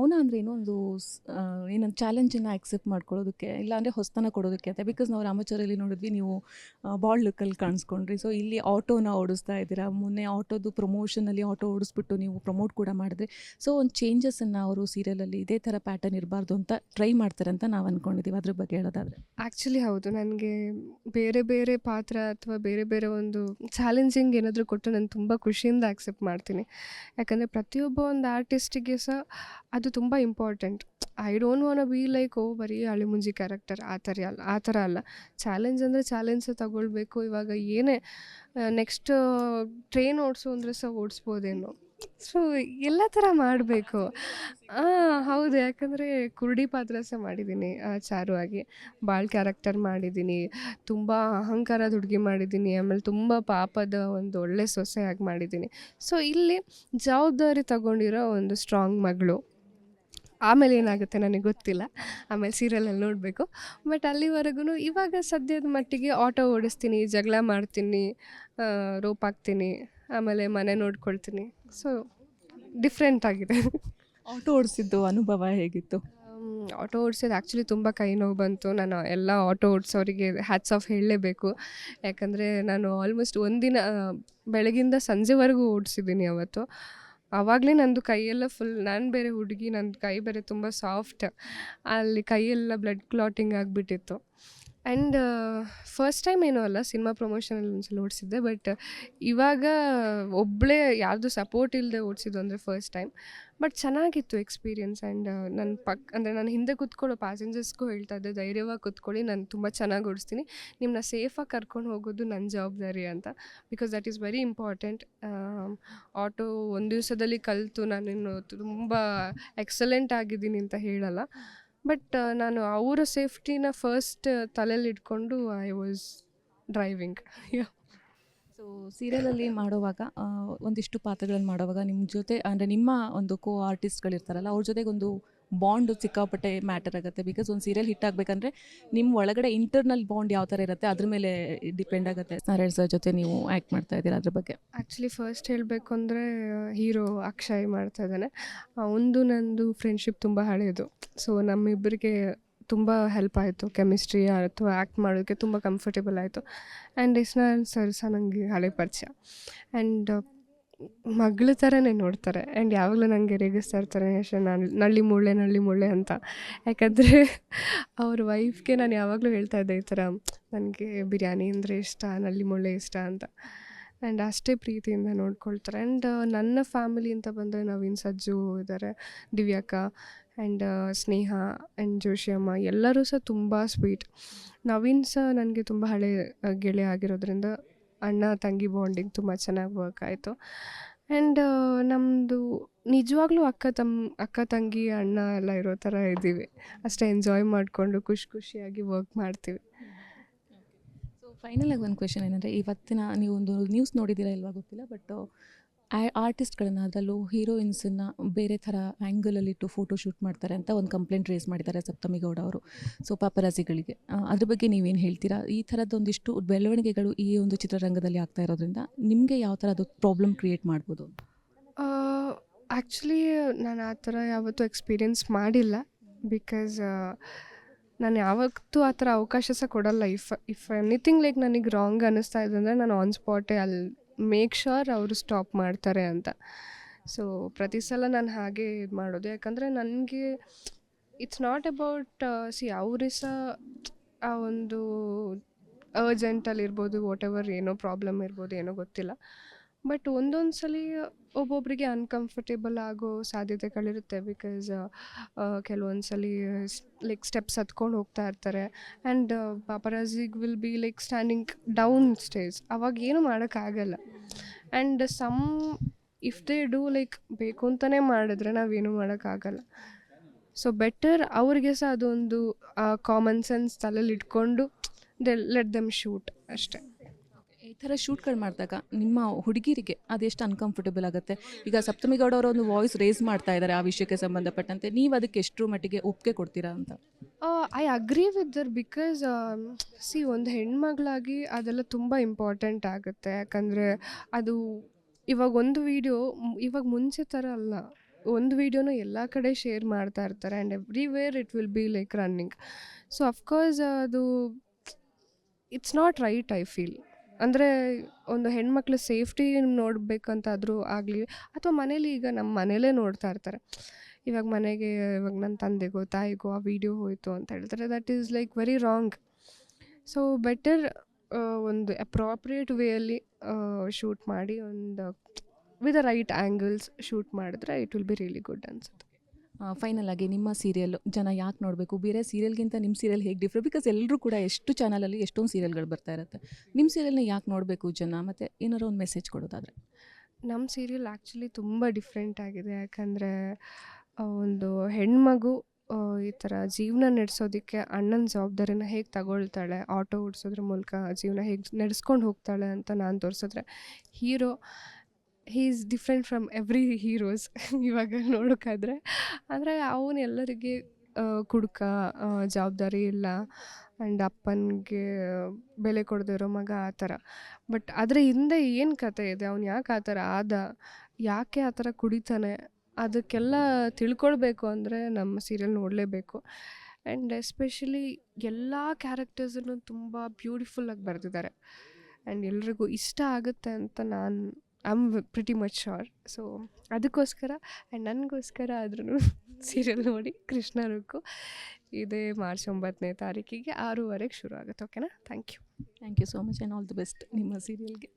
ಮೌನ ಅಂದರೆ ಏನೋ ಒಂದು ಏನಂತ ಚಾಲೆಂಜನ್ನು ಆಕ್ಸೆಪ್ಟ್ ಮಾಡ್ಕೊಳ್ಳೋದಕ್ಕೆ, ಇಲ್ಲಾಂದರೆ ಹೊಸತನ ಕೊಡೋದಕ್ಕೆ ಅಂತ. ಬಿಕಾಸ್ ನಾವು ರಾಮಾಚಾರ್ಯಲ್ಲಿ ನೋಡಿದ್ವಿ, ನೀವು ಬಾಲ್ಡ್ ಲುಕ್ಕಲ್ಲಿ ಕಾಣಿಸ್ಕೊಂಡ್ರಿ. ಸೊ ಇಲ್ಲಿ ಆಟೋನ ಓಡಿಸ್ತಾ ಇದ್ದೀರಾ. ಮೊನ್ನೆ ಆಟೋದು ಪ್ರಮೋಷನಲ್ಲಿ ಆಟೋ ಓಡಿಸ್ಬಿಟ್ಟು ನೀವು ಪ್ರಮೋಟ್ ಕೂಡ ಮಾಡಿದ್ರಿ. ಸೊ ಒಂದು ಚೇಂಜಸನ್ನು ಅವರು ಸೀರಿಯಲಲ್ಲಿ ಇದೇ ಥರ ಪ್ಯಾಟರ್ನ್ ಇರಬಾರ್ದು ಅಂತ ಟ್ರೈ ಮಾಡ್ತಾರೆ ಅಂತ ನಾವು ಅಂದ್ಕೊಂಡಿದ್ದೀವಿ. ಅದ್ರ ಬಗ್ಗೆ ಹೇಳೋದಾದರೆ ಆ್ಯಕ್ಚುಲಿ ಹೌದು, ನನಗೆ ಬೇರೆ ಬೇರೆ ಪಾತ್ರ ಅಥವಾ ಬೇರೆ ಬೇರೆ ಒಂದು ಚಾಲೆಂಜಿಂಗ್ ಏನಾದರೂ ಕೊಟ್ಟು ನಾನು ತುಂಬ ಖುಷಿಯಿಂದ ಆಕ್ಸೆಪ್ಟ್ ಮಾಡ್ತೀನಿ. ಯಾಕಂದರೆ ಪ್ರತಿಯೊಬ್ಬ ಒಂದು ಆರ್ಟಿಸ್ಟಿಗೆ ಸಹ ಅದು ತುಂಬ important. I don't want be like ಬರೀ ಅಳಿಮುಂಜಿ ಕ್ಯಾರೆಕ್ಟರ್ ಆ ಥರ ಅಲ್ಲ. ಚಾಲೆಂಜ್ ಅಂದರೆ ಚಾಲೆಂಜ್ ತಗೊಳ್ಬೇಕು. ಇವಾಗ ಏನೇ ನೆಕ್ಸ್ಟ್ ಟ್ರೈನ್ ಓಡಿಸು ಅಂದರೆ ಸಹ ಓಡಿಸ್ಬೋದೇನೋ. ಸೊ ಎಲ್ಲ ಥರ ಮಾಡಬೇಕು. ಹೌದು, ಯಾಕಂದರೆ ಕುರುಡಿ ಪಾತ್ರ ಸಹ ಮಾಡಿದ್ದೀನಿ ಚಾರು ಆಗಿ. ಬಾಳ್ ಕ್ಯಾರೆಕ್ಟರ್ ಮಾಡಿದ್ದೀನಿ, ತುಂಬ ಅಹಂಕಾರದ ಹುಡುಗಿ ಮಾಡಿದ್ದೀನಿ, ಆಮೇಲೆ ತುಂಬ ಪಾಪದ ಒಂದು ಒಳ್ಳೆ ಸೊಸೆಯಾಗಿ ಮಾಡಿದ್ದೀನಿ. ಸೊ ಇಲ್ಲಿ ಜವಾಬ್ದಾರಿ ತಗೊಂಡಿರೋ ಒಂದು ಸ್ಟ್ರಾಂಗ್ ಮಗಳು. ಆಮೇಲೆ ಏನಾಗುತ್ತೆ ನನಗೆ ಗೊತ್ತಿಲ್ಲ, ಆಮೇಲೆ ಸೀರಿಯಲಲ್ಲಿ ನೋಡಬೇಕು. ಬಟ್ ಅಲ್ಲಿವರೆಗೂ ಇವಾಗ ಸದ್ಯದ ಮಟ್ಟಿಗೆ ಆಟೋ ಓಡಿಸ್ತೀನಿ, ಜಗಳ ಮಾಡ್ತೀನಿ, ರೋಪ್ ಹಾಕ್ತೀನಿ, ಆಮೇಲೆ ಮನೆ ನೋಡ್ಕೊಳ್ತೀನಿ. ಸೊ ಡಿಫ್ರೆಂಟ್ ಆಗಿದೆ. ಆಟೋ ಓಡಿಸಿದ್ದು ಅನುಭವ ಹೇಗಿತ್ತು? ಆಟೋ ಓಡಿಸೋದು ಆ್ಯಕ್ಚುಲಿ ತುಂಬ ಕೈ ನೋವು ಬಂತು. ನಾನು ಎಲ್ಲ ಆಟೋ ಓಡಿಸೋರಿಗೆ ಹ್ಯಾಟ್ಸ್ ಆಫ್ ಹೇಳಲೇಬೇಕು. ಯಾಕಂದರೆ ನಾನು ಆಲ್ಮೋಸ್ಟ್ ಒಂದಿನ ಬೆಳಗಿಂದ ಸಂಜೆವರೆಗೂ ಓಡಿಸಿದ್ದೀನಿ ಅವತ್ತು. ಆವಾಗಲೇ ನಂದು ಕೈಯೆಲ್ಲ ಫುಲ್, ನಾನು ಬೇರೆ ಹುಡುಗಿ, ನನ್ನ ಕೈ ಬೇರೆ ತುಂಬ ಸಾಫ್ಟ್, ಅಲ್ಲಿ ಕೈಯೆಲ್ಲ ಬ್ಲಡ್ ಕ್ಲಾಟಿಂಗ್ ಆಗಿಬಿಟ್ಟಿತ್ತು. ಆ್ಯಂಡ್ ಫಸ್ಟ್ ಟೈಮ್ ಏನೂ ಅಲ್ಲ, ಸಿನಿಮಾ ಪ್ರಮೋಷನಲ್ಲಿ ಒಂದ್ಸಲ ಓಡಿಸಿದ್ದೆ. ಬಟ್ ಇವಾಗ ಒಬ್ಬಳೇ ಯಾರ್ದು ಸಪೋರ್ಟ್ ಇಲ್ಲದೆ ಓಡಿಸಿದ್ದು ಅಂದರೆ ಫಸ್ಟ್ ಟೈಮ್. ಬಟ್ ಚೆನ್ನಾಗಿತ್ತು ಎಕ್ಸ್ಪೀರಿಯನ್ಸ್. ಆ್ಯಂಡ್ ನನ್ನ ಅಂದರೆ ನಾನು ಹಿಂದೆ ಕೂತ್ಕೊಳ್ಳೋ ಪ್ಯಾಸೆಂಜರ್ಸ್ಗೂ ಹೇಳ್ತಾ ಇದ್ದೆ, ಧೈರ್ಯವಾಗಿ ಕೂತ್ಕೊಳ್ಳಿ, ನಾನು ತುಂಬ ಚೆನ್ನಾಗಿ ಓಡಿಸ್ತೀನಿ, ನಿಮ್ಮನ್ನ ಸೇಫಾಗಿ ಕರ್ಕೊಂಡು ಹೋಗೋದು ನನ್ನ ಜವಾಬ್ದಾರಿ ಅಂತ. Because that is very important. Auto ಒಂದು ದಿವಸದಲ್ಲಿ ಕಲಿತು ನಾನಿನ್ನು ತುಂಬ ಎಕ್ಸಲೆಂಟ್ ಆಗಿದ್ದೀನಿ ಅಂತ ಹೇಳಲ್ಲ. ಬಟ್ ನಾನು ಅವರ ಸೇಫ್ಟಿನ ಫಸ್ಟ್ ತಲೆಯಲ್ಲಿ ಇಟ್ಕೊಂಡು ಐ ವಾಸ್ ಡ್ರೈವಿಂಗ್. ಸೊ ಸೀರಿಯಲಲ್ಲಿ ಮಾಡೋವಾಗ ಒಂದಿಷ್ಟು ಪಾತ್ರಗಳನ್ನು ಮಾಡೋವಾಗ ನಿಮ್ಮ ಜೊತೆ ಅಂದರೆ ನಿಮ್ಮ ಒಂದು ಕೋ ಆರ್ಟಿಸ್ಟ್ಗಳಿರ್ತಾರಲ್ಲ, ಅವ್ರ ಜೊತೆಗೆ ಒಂದು ಬಾಂಡು ಸಿಕ್ಕಾಪಟ್ಟೆ ಮ್ಯಾಟರ್ ಆಗುತ್ತೆ. ಬಿಕಾಸ್ ಒಂದು ಸೀರಿಯಲ್ ಹಿಟ್ ಆಗಬೇಕಂದ್ರೆ ನಿಮ್ಮ ಒಳಗಡೆ ಇಂಟರ್ನಲ್ ಬಾಂಡ್ ಯಾವ ಥರ ಇರುತ್ತೆ ಅದ್ರ ಮೇಲೆ ಡಿಪೆಂಡ್ ಆಗುತ್ತೆ. ನಾರಾಯಣ್ ಸರ್ ಜೊತೆ ನೀವು ಆ್ಯಕ್ಟ್ ಮಾಡ್ತಾ ಇದ್ದೀರಾ, ಅದ್ರ ಬಗ್ಗೆ ಆ್ಯಕ್ಚುಲಿ ಫಸ್ಟ್ ಹೇಳಬೇಕು ಅಂದರೆ ಹೀರೋ ಅಕ್ಷಯ್ ಮಾಡ್ತಾ ಇದ್ದಾನೆ. ಒಂದು ನಂದು ಫ್ರೆಂಡ್ಶಿಪ್ ತುಂಬ ಹಳೆಯದು. ಸೊ ನಮ್ಮಿಬ್ಬರಿಗೆ ತುಂಬ ಹೆಲ್ಪ್ ಆಯಿತು, ಕೆಮಿಸ್ಟ್ರಿ ಅಥವಾ ಆ್ಯಕ್ಟ್ ಮಾಡೋದಕ್ಕೆ ತುಂಬ ಕಂಫರ್ಟೇಬಲ್ ಆಯಿತು. ಆ್ಯಂಡ್ ಇಸ್ನಾನ್ ಸರ್ ಸಹ ನನಗೆ ಹಳೆ ಪರಿಚಯ. ಆ್ಯಂಡ್ ಮಗಳ ಥರನೇ ನೋಡ್ತಾರೆ. ಆ್ಯಂಡ್ ಯಾವಾಗಲೂ ನನಗೆ ರೇಗಿಸ್ತಾ ಇರ್ತಾರೆ, ನಳ್ಳಿ ಮುಳ್ಳೆ ಅಂತ. ಯಾಕಂದರೆ ಅವ್ರ ವೈಫ್ಗೆ ನಾನು ಯಾವಾಗಲೂ ಹೇಳ್ತಾ ಇದ್ದೆ ಈ ಥರ, ನನಗೆ ಬಿರಿಯಾನಿ ಅಂದರೆ ಇಷ್ಟ, ನಳ್ಳಿ ಮುಳ್ಳೆ ಇಷ್ಟ ಅಂತ. ಆ್ಯಂಡ್ ಅಷ್ಟೇ ಪ್ರೀತಿಯಿಂದ ನೋಡ್ಕೊಳ್ತಾರೆ. ಆ್ಯಂಡ್ ನನ್ನ ಫ್ಯಾಮಿಲಿ ಅಂತ ಬಂದರೆ ನವೀನ್ ಸಜ್ಜು ಇದ್ದಾರೆ, ದಿವ್ಯಕ್ಕ ಆ್ಯಂಡ್ ಸ್ನೇಹ ಆ್ಯಂಡ್ ಜೋಶಿ ಅಮ್ಮ, ಎಲ್ಲರೂ ಸಹ ತುಂಬ ಸ್ವೀಟ್. ನವೀನ್ ಸಹ ನನಗೆ ತುಂಬ ಹಳೆ ಗೆಳೆಯ ಆಗಿರೋದ್ರಿಂದ ಅಣ್ಣ ತಂಗಿ ಬಾಂಡಿಂಗ್ ತುಂಬ ಚೆನ್ನಾಗಿ ವರ್ಕ್ ಆಯಿತು. ಆ್ಯಂಡ್ ನಮ್ಮದು ನಿಜವಾಗ್ಲೂ ಅಕ್ಕ ತಂಗಿ ಅಣ್ಣ ಎಲ್ಲ ಇರೋ ಥರ ಇದ್ದೀವಿ. ಅಷ್ಟೇ ಎಂಜಾಯ್ ಮಾಡಿಕೊಂಡು ಖುಷಿಯಾಗಿ ವರ್ಕ್ ಮಾಡ್ತೀವಿ. ಸೊ ಫೈನಲಾಗಿ ಒಂದು ಕ್ವೆಶನ್ ಏನಂದರೆ, ಇವತ್ತಿನ ನೀವು ಒಂದು ನ್ಯೂಸ್ ನೋಡಿದ್ದೀರಾ ಇಲ್ವಾ ಗೊತ್ತಿಲ್ಲ, ಬಟ್ ಆರ್ಟಿಸ್ಟ್ಗಳನ್ನು, ಅದರಲ್ಲೂ ಹೀರೋಯಿನ್ಸನ್ನು ಬೇರೆ ಥರ ಆ್ಯಂಗಲಲ್ಲಿಟ್ಟು ಫೋಟೋ ಶೂಟ್ ಮಾಡ್ತಾರೆ ಅಂತ ಒಂದು ಕಂಪ್ಲೇಂಟ್ ರೇಸ್ ಮಾಡಿದ್ದಾರೆ ಸಪ್ತಮಿ ಗೌಡ ಅವರು. ಸೊ ಪಾಪರಾಜಿಗಳಿಗೆ ಅದ್ರ ಬಗ್ಗೆ ನೀವೇನು ಹೇಳ್ತೀರಾ? ಈ ಥರದ್ದೊಂದಿಷ್ಟು ಬೆಳವಣಿಗೆಗಳು ಈ ಒಂದು ಚಿತ್ರರಂಗದಲ್ಲಿ ಆಗ್ತಾ ಇರೋದ್ರಿಂದ ನಿಮಗೆ ಯಾವ ಥರ ಅದು ಪ್ರಾಬ್ಲಮ್ ಕ್ರಿಯೇಟ್ ಮಾಡ್ಬೋದು? ಆ್ಯಕ್ಚುಲಿ ನಾನು ಆ ಥರ ಯಾವತ್ತೂ ಎಕ್ಸ್ಪೀರಿಯೆನ್ಸ್ ಮಾಡಿಲ್ಲ. ಬಿಕಾಸ್ ನಾನು ಯಾವತ್ತೂ ಆ ಥರ ಅವಕಾಶ ಸಹ ಕೊಡಲ್ಲ. ಇಫ್ ಎನಿಥಿಂಗ್ ಲೈಕ್ ನನಗೆ ರಾಂಗ್ ಅನ್ನಿಸ್ತಾ ಇದೆ ಅಂದರೆ ನಾನು ಆನ್ ಸ್ಪಾಟೇ ಅಲ್ಲಿ ಮೇಕ್ ಶ್ಯೂರ್ ಅವರು ಸ್ಟಾಪ್ ಮಾಡ್ತಾರೆ ಅಂತ. ಸೊ ಪ್ರತಿ ಸಲ ನಾನು ಹಾಗೆ ಇದು ಮಾಡೋದು. ಯಾಕಂದರೆ ನನಗೆ ಇಟ್ಸ್ ನಾಟ್ ಅಬೌಟ್ ಅವರೇ ಸಹ ಆ ಒಂದು ಅರ್ಜೆಂಟಲ್ಲಿರ್ಬೋದು, ವಾಟ್ ಎವರ್ ಏನೋ ಪ್ರಾಬ್ಲಮ್ ಇರ್ಬೋದು, ಏನೋ ಗೊತ್ತಿಲ್ಲ. ಬಟ್ ಒಂದೊಂದು ಸಲ ಒಬ್ಬೊಬ್ಬರಿಗೆ ಅನ್ಕಂಫರ್ಟೇಬಲ್ ಆಗೋ ಸಾಧ್ಯತೆಗಳಿರುತ್ತೆ. ಬಿಕಾಸ್ ಕೆಲವೊಂದು ಸಲ ಲೈಕ್ ಸ್ಟೆಪ್ಸ್ ಹತ್ಕೊಂಡು ಹೋಗ್ತಾ ಇರ್ತಾರೆ. ಆ್ಯಂಡ್ ಪಾಪರಾಜಿಗ್ will be like standing down stage, ಅವಾಗ ಏನು ಮಾಡೋಕ್ಕಾಗಲ್ಲ. And if they do like ಬೇಕು ಅಂತಲೇ ಮಾಡಿದ್ರೆ ನಾವೇನು ಮಾಡೋಕ್ಕಾಗಲ್ಲ. ಸೊ ಬೆಟರ್ ಅವ್ರಿಗೆ ಸಹ ಅದೊಂದು ಕಾಮನ್ ಸೆನ್ಸ್ ತಲೆಯಲ್ಲಿ ಇಟ್ಕೊಂಡು ಲೆಟ್ ದೆಮ್ ಶೂಟ್ ಅಷ್ಟೇ. ಈ ಥರ ಶೂಟ್ಗಳು ಮಾಡಿದಾಗ ನಿಮ್ಮ ಹುಡುಗಿರಿಗೆ ಅದೆಷ್ಟು ಅನ್ಕಂಫರ್ಟೇಬಲ್ ಆಗುತ್ತೆ? ಈಗ ಸಪ್ತಮಿ ಗೌಡ ಅವರ ಒಂದು ವಾಯ್ಸ್ ರೇಸ್ ಮಾಡ್ತಾ ಇದ್ದಾರೆ ಆ ವಿಷಯಕ್ಕೆ ಸಂಬಂಧಪಟ್ಟಂತೆ, ನೀವು ಅದಕ್ಕೆ ಎಷ್ಟರ ಮಟ್ಟಿಗೆ ಒಪ್ಪಿಗೆ ಕೊಡ್ತೀರಾ ಅಂತ? I agree with their. Because ಒಂದು ಹೆಣ್ಮಗಳಾಗಿ ಅದೆಲ್ಲ ತುಂಬ ಇಂಪಾರ್ಟೆಂಟ್ ಆಗುತ್ತೆ. ಯಾಕಂದರೆ ಅದು ಇವಾಗ ಒಂದು ವೀಡಿಯೋ ಇವಾಗ ಮುಂಚೆ ಥರ ಅಲ್ಲ. ಒಂದು ವೀಡಿಯೋನ ಎಲ್ಲ ಕಡೆ ಶೇರ್ ಮಾಡ್ತಾ ಇರ್ತಾರೆ and everywhere it will be like running. So of course ಅದು it's not right I feel. ಅಂದರೆ ಒಂದು ಹೆಣ್ಮಕ್ಳ ಸೇಫ್ಟಿ ನೋಡಬೇಕಂತಾದರೂ ಆಗಲಿ ಅಥವಾ ಮನೇಲಿ ಈಗ ನಮ್ಮ ಮನೇಲೇ ನೋಡ್ತಾ ಇರ್ತಾರೆ. ಇವಾಗ ಮನೆಗೆ ಇವಾಗ ನನ್ನ ತಂದೆಗೋ ತಾಯಿಗೋ ಆ ವಿಡಿಯೋ ಹೋಯಿತು ಅಂತ ಹೇಳ್ತಾರೆ, that is like very wrong. So better ಒಂದು ಅಪ್ರಾಪ್ರಿಯೇಟ್ ವೇಯಲ್ಲಿ ಶೂಟ್ ಮಾಡಿ ಒಂದು with a right angles shoot ಮಾಡಿದ್ರೆ it will be really good ಅನ್ಸುತ್ತೆ. ಫೈನಲ್ ಆಗಿ ನಿಮ್ಮ ಸೀರಿಯಲ್ ಜನ ಯಾಕೆ ನೋಡಬೇಕು? ಬೇರೆ ಸೀರಿಯಲ್ಗಿಂತ ನಿಮ್ಮ ಸೀರಿಯಲ್ ಹೇಗೆ ಡಿಫ್ರೆಂಟ್? ಬಿಕಾಸ್ ಎಲ್ಲರೂ ಕೂಡ ಎಷ್ಟು ಚಾನಲಲ್ಲಿ ಎಷ್ಟೊಂದು ಸೀರಿಯಲ್ಗಳು ಬರ್ತಾ ಇರುತ್ತೆ. ನಿಮ್ಮ ಸೀರಿಯಲ್ನ ಯಾಕೆ ನೋಡಬೇಕು ಜನ? ಮತ್ತು ಏನಾರು ಒಂದು ಮೆಸೇಜ್ ಕೊಡೋದಾದರೆ? ನಮ್ಮ ಸೀರಿಯಲ್ ಆ್ಯಕ್ಚುಲಿ ತುಂಬ ಡಿಫ್ರೆಂಟ್ ಆಗಿದೆ. ಯಾಕಂದರೆ ಒಂದು ಹೆಣ್ಮಗು ಈ ಥರ ಜೀವನ ನಡೆಸೋದಕ್ಕೆ ಅಣ್ಣನ ಜವಾಬ್ದಾರಿನ ಹೇಗೆ ತಗೊಳ್ತಾಳೆ, ಆಟೋ ಓಡಿಸೋದ್ರ ಮೂಲಕ ಜೀವನ ಹೇಗೆ ನಡೆಸ್ಕೊಂಡು ಹೋಗ್ತಾಳೆ ಅಂತ ನಾನು ತೋರಿಸಿದ್ರೆ, hero he is different from every heroes ಇವಾಗ ನೋಡೋಕ್ಕಾದ್ರೆ. ಅಂದರೆ ಅವನು ಎಲ್ಲರಿಗೆ ಕುಡುಕ, ಜವಾಬ್ದಾರಿ ಇಲ್ಲ ಆ್ಯಂಡ್ ಅಪ್ಪನಿಗೆ ಬೆಲೆ ಕೊಡದೇ ಇರೋ ಮಗ ಆ ಥರ. ಬಟ್ ಅದರ ಹಿಂದೆ ಏನು ಕತೆ ಇದೆ, ಅವ್ನು ಯಾಕೆ ಆ ಥರ ಆದ, ಯಾಕೆ ಆ ಥರ ಕುಡಿತಾನೆ, ಅದಕ್ಕೆಲ್ಲ ತಿಳ್ಕೊಳ್ಬೇಕು ಅಂದರೆ ನಮ್ಮ ಸೀರಿಯಲ್ ನೋಡಲೇಬೇಕು. ಆ್ಯಂಡ್ ಎಸ್ಪೆಷಲಿ ಎಲ್ಲ ಕ್ಯಾರೆಕ್ಟರ್ಸನ್ನು ತುಂಬ ಬ್ಯೂಟಿಫುಲ್ಲಾಗಿ ಬರೆದಿದ್ದಾರೆ ಆ್ಯಂಡ್ ಎಲ್ರಿಗೂ ಇಷ್ಟ ಆಗುತ್ತೆ ಅಂತ ನಾನು I am pretty much sure. So ಅದಕ್ಕೋಸ್ಕರ ಆ್ಯಂಡ್ ನನಗೋಸ್ಕರ ಆದ್ರೂ ಸೀರಿಯಲ್ ನೋಡಿ ಕೃಷ್ಣ ರುಕ್ಕು ಇದೇ ಮಾರ್ಚ್ 9ನೇ ತಾರೀಕಿಗೆ 6:30ಗೆ ಶುರು ಆಗುತ್ತೆ. ಓಕೆನಾ? Thank you thank you so much and all the best ನಿಮ್ಮ ಸೀರಿಯಲ್ಗೆ.